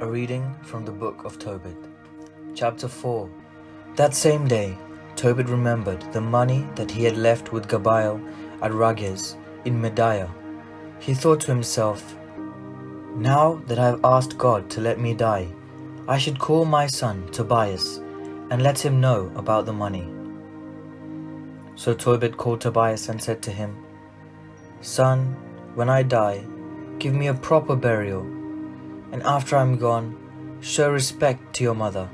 A reading from the book of Tobit. Chapter 4. That same day, Tobit remembered the money that he had left with Gabael at Rages in Mediah. He thought to himself, "Now that I have asked God to let me die, I should call my son Tobias and let him know about the money." So Tobit called Tobias and said to him, "Son, when I die, give me a proper burial, and after I'm gone, show respect to your mother.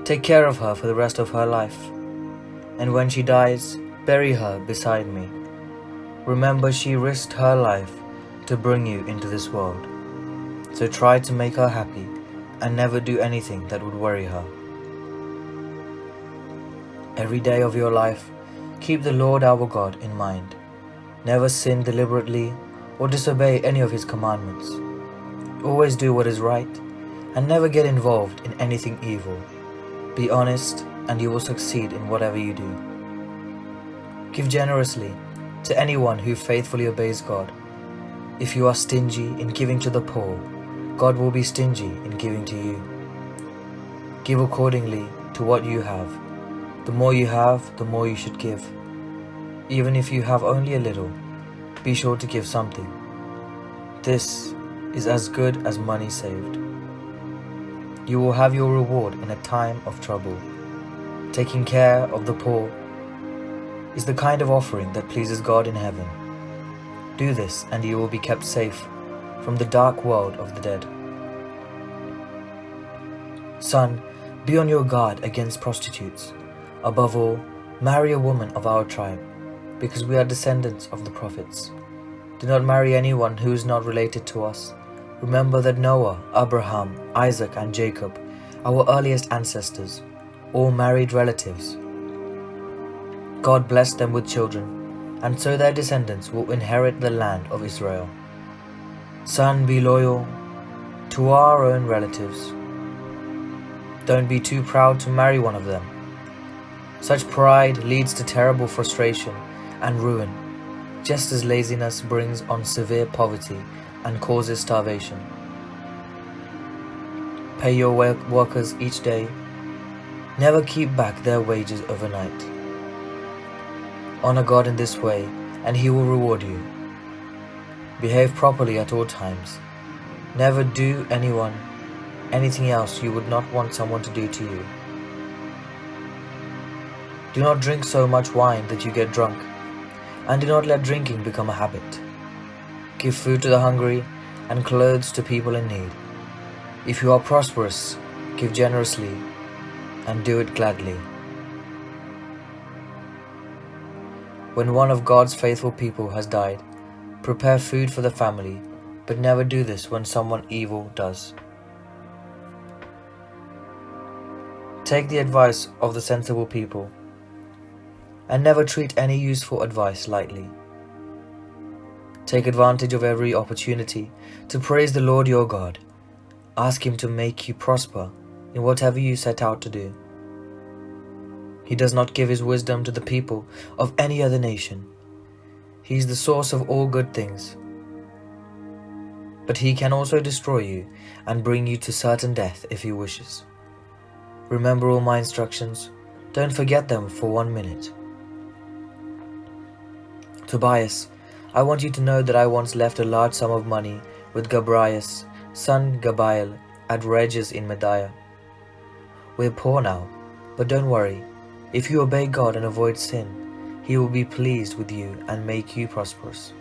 Take care of her for the rest of her life, and when she dies, bury her beside me. Remember, she risked her life to bring you into this world, so try to make her happy and never do anything that would worry her. Every day of your life, keep the Lord our God in mind. Never sin deliberately or disobey any of His commandments. Always do what is right, and never get involved in anything evil. Be honest, and you will succeed in whatever you do. Give generously to anyone who faithfully obeys God. If you are stingy in giving to the poor, God will be stingy in giving to you. Give accordingly to what you have. The more you have, the more you should give. Even if you have only a little, be sure to give something. This is as good as money saved. You will have your reward in a time of trouble. Taking care of the poor is the kind of offering that pleases God in heaven. Do this, and you will be kept safe from the dark world of the dead. Son, be on your guard against prostitutes. Above all, marry a woman of our tribe, because we are descendants of the prophets. Do not marry anyone who is not related to us. Remember that Noah, Abraham, Isaac, and Jacob, our earliest ancestors, all married relatives. God blessed them with children, and so their descendants will inherit the land of Israel. Son, be loyal to our own relatives. Don't be too proud to marry one of them. Such pride leads to terrible frustration and ruin, just as laziness brings on severe poverty and causes starvation. Pay your workers each day. Never keep back their wages overnight. Honor God in this way, and He will reward you. Behave properly at all times. Never do anything else you would not want someone to do to you. Do not drink so much wine that you get drunk, and do not let drinking become a habit. Give food to the hungry and clothes to people in need. If you are prosperous, give generously and do it gladly. When one of God's faithful people has died, prepare food for the family, but never do this when someone evil does. Take the advice of the sensible people, and never treat any useful advice lightly. Take advantage of every opportunity to praise the Lord your God. Ask Him to make you prosper in whatever you set out to do. He does not give His wisdom to the people of any other nation. He is the source of all good things. But He can also destroy you and bring you to certain death if He wishes. Remember all my instructions. Don't forget them for 1 minute. Tobias, I want you to know that I once left a large sum of money with Gabrias, son Gabael, at Rages in Mediah. We're poor now, but don't worry. If you obey God and avoid sin, He will be pleased with you and make you prosperous.